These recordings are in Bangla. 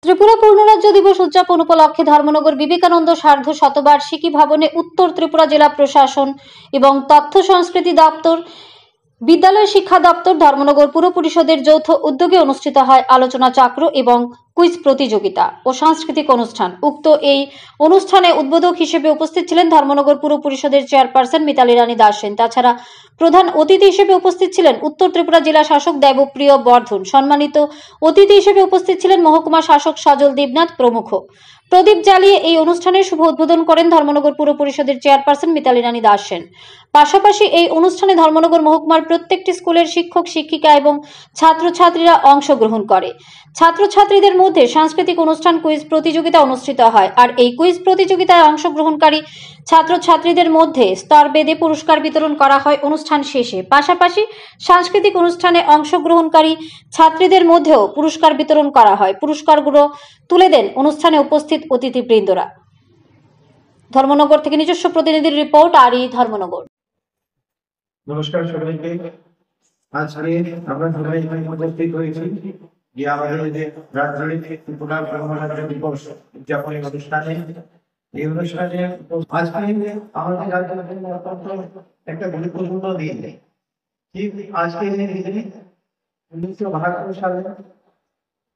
ত্রিপুরা পূর্ণরাজ্য দিবস উদযাপন উপলক্ষে ধর্মনগর বিবেকানন্দ সার্ধ শতবার্ষিকী ভবনে উত্তর ত্রিপুরা জেলা প্রশাসন এবং তথ্য সংস্কৃতি দপ্তর, বিদ্যালয় শিক্ষা দপ্তর, ধর্মনগর পুর পরিষদের যৌথ উদ্যোগে অনুষ্ঠিত হয় আলোচনা চক্র এবং কুইজ প্রতিযোগিতা ও সাংস্কৃতিক অনুষ্ঠান। উক্ত এই অনুষ্ঠানে উদ্বোধক হিসেবে উপস্থিত ছিলেন ধর্মনগর পুর পরিষদের চেয়ারপারসন মিতালি রানী দাস সেন। তাছাড়া প্রধান অতিথি হিসেবে উপস্থিত ছিলেন উত্তর ত্রিপুরা জেলা শাসক দেবপ্রিয় বর্ধন। সম্মানিত অতিথি হিসেবে উপস্থিত ছিলেন মহকুমা শাসক সজল দেবনাথ প্রমুখ। প্রদীপ জ্বালিয়ে এই অনুষ্ঠানের শুভ উদ্বোধন করেন ধর্মনগর পুর পরিষদের চেয়ারপারসন মিতালি রানী দাস সেন। পাশাপাশি এই অনুষ্ঠানে ধর্মনগর মহকুমার প্রত্যেকটি স্কুলের শিক্ষক শিক্ষিকা এবং ছাত্রছাত্রীরা অংশগ্রহণ করে। ছাত্রছাত্রীদের মধ্যে সাংস্কৃতিক অনুষ্ঠান কুইজ প্রতিযোগিতা অনুষ্ঠিত হয়। আর এই কুইজ প্রতিযোগিতায় অংশগ্রহণকারী ছাত্রছাত্রীদের মধ্যে স্তরভেদে পুরস্কার বিতরণ করা হয় অনুষ্ঠান শেষে। পাশাপাশি সাংস্কৃতিক অনুষ্ঠানে অংশগ্রহণকারী ছাত্রীদের মধ্যেও পুরস্কার বিতরণ করা হয়। পুরস্কারগুলো তুলে দেন অনুষ্ঠানে উপস্থিত অতিথিবৃন্দরা। ধর্মনগর থেকে নিজস্ব প্রতিনিধির রিপোর্ট, আরই ধর্মনগর। নমস্কার সবাইকে। আজকে আমরা সবাই এখানে উপস্থিত হয়েছি যে আমাদের যে রাজধানীতে ত্রিপুরা পূর্ণরাজ্য দিবস উদযাপনী অনুষ্ঠানে। এই অনুষ্ঠানে আজকে আমাদের রাজ্যের জন্য অত্যন্ত একটা গুরুত্বপূর্ণ দিন। ঠিক আজকে এই দিনে 1972 সালে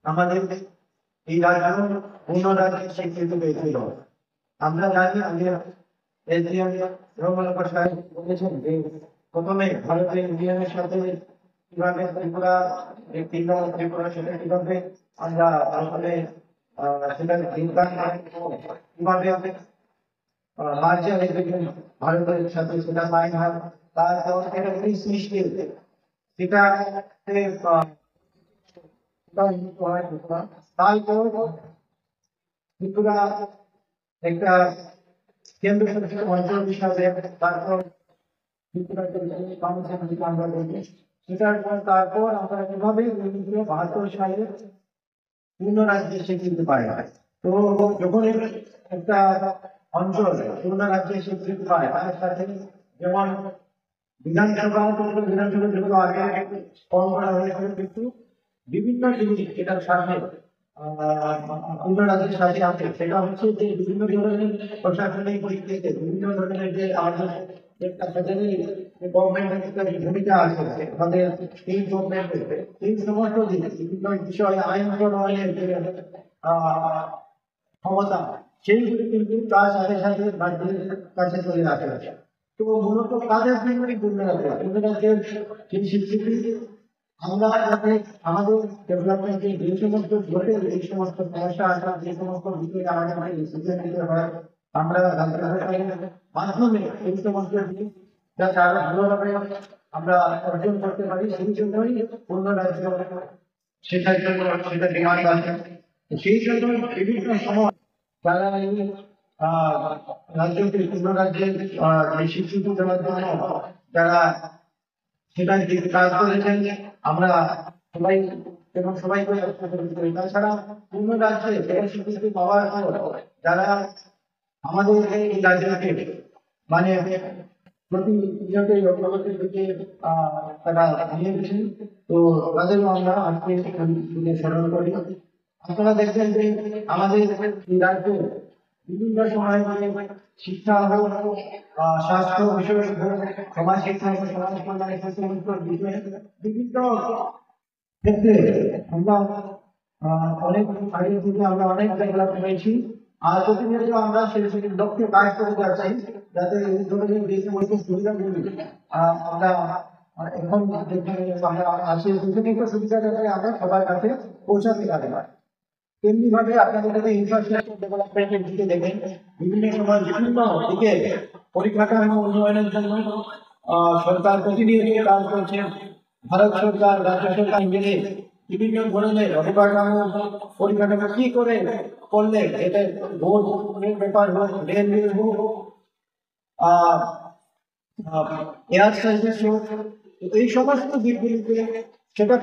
আমাদের এই রাজ্য পূর্ণরাজ্যের স্বীকৃতি পেয়েছিল। আমরা জানি আগে এসডিএম রঘুনাথ সাহেব বলেছেন যে প্রথমে ভারতের ইউনিয়নের সাথে কিভাবে ত্রিপুরা ত্রিপুরা সেটা কিভাবে আমরা আসলে সেটা কিভাবে রাজ্য ভারতের সাথে সেটা সাইন হয়, তারপর সেটা সৃষ্টি সেটা তারপর ত্রিপুরা একটা কেন্দ্র শাসিত অঞ্চল হিসাবে তারপর তারপর আমরা কিভাবে 1972 সালে পূর্ণ রাজ্যে স্বীকৃতি পাই। তো যখন একটা অঞ্চল পূর্ণ রাজ্যে স্বীকৃতি পায় তার সাথে যেমন বিধানসভা যেগুলো আগে ফর্ম করা হয়েছিল, কিন্তু বিভিন্ন জিনিস এটার সাথে পূর্ণ রাজ্যের সাথে আছে। সেটা হচ্ছে যে বিভিন্ন ধরনের প্রশাসনিক দিক, বিভিন্ন ধরনের যে আমাদের গভর্নমেন্টের ভূমিকা আছে আমাদের এই গভর্নমেন্টের এই সমস্ত জিনিস বিভিন্ন বিষয়ে আইন প্রণয়নের ক্ষমতা, সেইগুলি কিন্তু তার সাথে সাথে রাজ্যের কাছে চলে আসে। তো মূলত কাদের জন্যই পূর্ণ রাজ্যের যে স্বীকৃতি আমরা যাতে আমাদের ডেভেলপমেন্টে যে সমস্ত ঘটে এই সমস্ত সমস্যা আসা যে সমস্ত বিষয়ে আমাদের ডিসিশন নিতে হয়, আমরা রাজ্য সরকারের মাধ্যমে এই সমস্ত জিনিস যাতে আরো ভালোভাবে আমরা অর্জন করতে পারি, সেই জন্যই পূর্ণ রাজ্য সেটার জন্য সেটা ডিমান্ড আছে। সেই জন্য বিভিন্ন সময় যারা এই রাজ্যকে পূর্ণ রাজ্যের স্বীকৃতি দেওয়ার জন্য যারা সেটা কাজ করেছেন, আমরা সবাই এবং সবাইকে করি। তাছাড়া পূর্ণ রাজ্যে স্বীকৃতি পাওয়ার পর যারা আমাদের এই রাজ্যকে মানে প্রতিনিয়তই অগ্রগতির দিকে তারা নিয়ে গেছেন, তো তাদেরও আমরা আজকে স্মরণ করি। আপনারা দেখবেন যে আমাদের এই রাজ্যে বিভিন্ন সময় শিক্ষা হোক, স্বাস্থ্য বিষয় হোক, সমাজ শিক্ষা হোক, সমাজ কল্যাণের বিষয়ে বিভিন্ন ক্ষেত্রে আমরা অনেক আগে থেকে আমরা অনেক ডেভেলপ হয়েছি। আর প্রতিনিয়ত আমরা সেই লক্ষ্যে কাজ করে যাচ্ছি যাতে এই ধরনের যে সমস্ত সুবিধাগুলি আমরা এখন আমরা আসি বিভিন্ন সুবিধা যাতে আমরা সবার কাছে পৌঁছাতে পারি। তেমনি ভাবে আপনাদের যদি ইনফ্রাস্ট্রাকচার ডেভেলপমেন্টের দিকে দেখেন, বিভিন্ন সময় বিভিন্ন দিকে পরিকাঠামো উন্নয়নের জন্য সরকার প্রতিনিয়ত কাজ করছে। ভারত সরকার, রাজ্য সরকার মিলে বিভিন্ন ধরনের অবকাঠামো পরিকাঠামো কি করে করলে এটা রোডের ব্যাপার হোক, রেলওয়ে হোক, এয়ার সার্ভিস হোক, এই সমস্ত দিকগুলিতে সেটা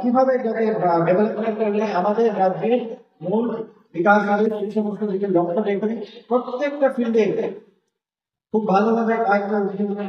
কিভাবে যাতে ডেভেলপমেন্ট করলে আমাদের রাজ্যের মূল বিকাশ হবে সেই সমস্ত দিকে লক্ষ্য রেখে প্রত্যেকটা ফিল্ডে খুব ভালোভাবে কাজ করে